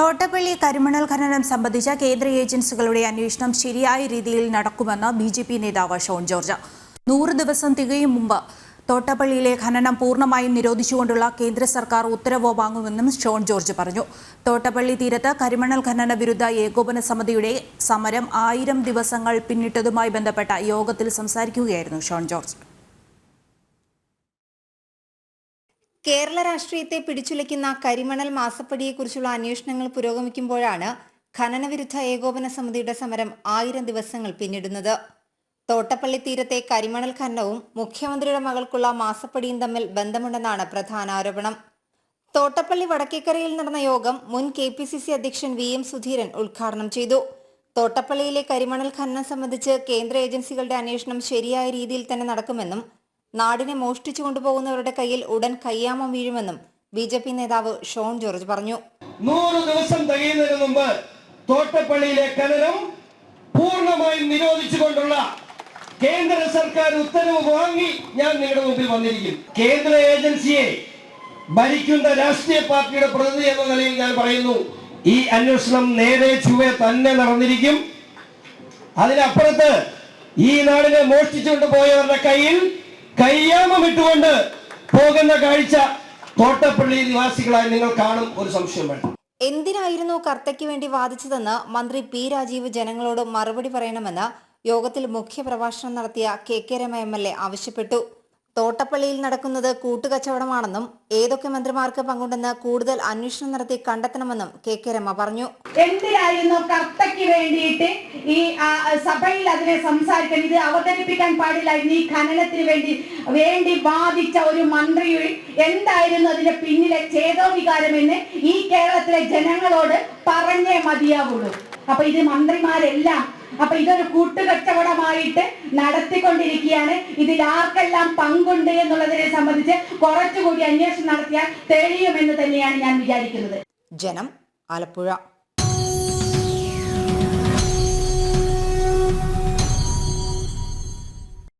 തോട്ടപ്പള്ളി കരിമണൽ ഖനനം സംബന്ധിച്ച കേന്ദ്ര ഏജൻസികളുടെ അന്വേഷണം ശരിയായ രീതിയിൽ നടക്കുമെന്ന് ബിജെപി നേതാവ് ഷോൺ ജോർജ്. 100 ദിവസം തികയും മുമ്പ് തോട്ടപ്പള്ളിയിലെ ഖനനം പൂർണ്ണമായും നിരോധിച്ചുകൊണ്ടുള്ള കേന്ദ്ര സർക്കാർ ഉത്തരവ് വാങ്ങുമെന്നും ഷോൺ ജോർജ് പറഞ്ഞു. തോട്ടപ്പള്ളി തീരത്ത് കരിമണൽ ഖനന വിരുദ്ധ ഏകോപന സമിതിയുടെ സമരം 1000 ദിവസങ്ങൾ പിന്നിട്ടതുമായി ബന്ധപ്പെട്ട യോഗത്തിൽ സംസാരിക്കുകയായിരുന്നു ഷോൺ ജോർജ്. കേരള രാഷ്ട്രീയത്തെ പിടിച്ചുലയ്ക്കുന്ന കരിമണൽ മാസപ്പടിയെക്കുറിച്ചുള്ള അന്വേഷണങ്ങൾ പുരോഗമിക്കുമ്പോഴാണ് ഖനനവിരുദ്ധ ഏകോപന സമിതിയുടെ സമരം 1000 ദിവസങ്ങൾ പിന്നിടുന്നത്. തോട്ടപ്പള്ളി തീരത്തെ കരിമണൽ ഖനനവും മുഖ്യമന്ത്രിയുടെ മകൾക്കുള്ള മാസപ്പടിയും തമ്മിൽ ബന്ധമുണ്ടെന്നാണ് പ്രധാന ആരോപണം. തോട്ടപ്പള്ളി വടക്കേക്കരയിൽ നടന്ന യോഗം മുൻ KPCC അധ്യക്ഷൻ VM സുധീരൻ ഉദ്ഘാടനം ചെയ്തു. തോട്ടപ്പള്ളിയിലെ കരിമണൽ ഖനനം സംബന്ധിച്ച് കേന്ദ്ര ഏജൻസികളുടെ അന്വേഷണം ശരിയായ രീതിയിൽ തന്നെ നടക്കുമെന്നും നാടിനെ മോഷ്ടിച്ചു കൊണ്ടുപോകുന്നവരുടെ കയ്യിൽ ഉടൻ കയ്യാമം വീഴുമെന്നും BJP നേതാവ് ഷോൺ ജോർജ് പറഞ്ഞു. 100 ദിവസം തികയുന്നതിന് മുമ്പ് തോട്ടപ്പള്ളിയിലെ ഖനനം പൂർണ്ണമായും നിരോധിച്ചുകൊണ്ടുള്ള കേന്ദ്ര സർക്കാർ ഉത്തരവ് വാങ്ങി ഞാൻ നിങ്ങളുടെ മുമ്പിൽ വന്നിരിക്കും. കേന്ദ്ര ഏജൻസിയെ ഭരിക്കുന്ന രാഷ്ട്രീയ പാർട്ടിയുടെ പ്രതിനിധി എന്ന നിലയിൽ ഞാൻ പറയുന്നു, ഈ അന്വേഷണം നേരെ ചുവ തന്നെ നടന്നിരിക്കും. അതിനപ്പുറത്ത് ഈ നാടിനെ മോഷ്ടിച്ചുകൊണ്ട് പോയവരുടെ കയ്യിൽ കയ്യാമം ഇട്ടുകൊണ്ട് പോകുന്ന കാഴ്ച തോട്ടപ്പള്ളി നിവാസികളായി നിങ്ങൾ കാണും, ഒരു സംശയം വേണ്ട. എന്തിനായിരുന്നു കർത്തയ്ക്ക് വേണ്ടി വാദിച്ചതെന്ന് മന്ത്രി P രാജീവ് ജനങ്ങളോട് മറുപടി പറയണമെന്ന് യോഗത്തിൽ മുഖ്യപ്രഭാഷണം നടത്തിയ KK രമ MLA ആവശ്യപ്പെട്ടു. തോട്ടപ്പള്ളിയിൽ നടക്കുന്നത് കൂട്ടുകച്ചവടമാണെന്നും ഏതൊക്കെ മന്ത്രിമാർക്ക് പങ്കുണ്ടെന്ന് കൂടുതൽ അന്വേഷണം നടത്തി കണ്ടെത്തണമെന്നും KK രമ പറഞ്ഞു. എന്തിനായിരുന്നു കർത്തയ്ക്ക് വേണ്ടിയിട്ട് ഈ സഭയിൽ അതിനെ സംസാരിക്കാൻ, ഇത് അവതരിപ്പിക്കാൻ പാടില്ലായിരുന്നു? ഈ ഖനനത്തിന് വേണ്ടി വാദിച്ച ഒരു മന്ത്രി എന്തായിരുന്നു അതിന്റെ പിന്നിലെ ചേതോവികാരമെന്ന് ഈ കേരളത്തിലെ ജനങ്ങളോട് പറഞ്ഞേ മതിയാവുള്ളൂ. അപ്പൊ ഇത് മന്ത്രിമാരെല്ലാം ഇതൊരു കൂട്ടുകച്ചവടമായിട്ട് നടത്തിക്കൊണ്ടിരിക്കുകയാണ്. ഇതിൽ ആർക്കെല്ലാം പങ്കുണ്ട് എന്നുള്ളതിനെ സംബന്ധിച്ച് കുറച്ചുകൂടി അന്വേഷണം നടത്തിയാൽ തെളിയുമെന്ന് തന്നെയാണ് ഞാൻ വിചാരിക്കുന്നത്. ജനം, ആലപ്പുഴ.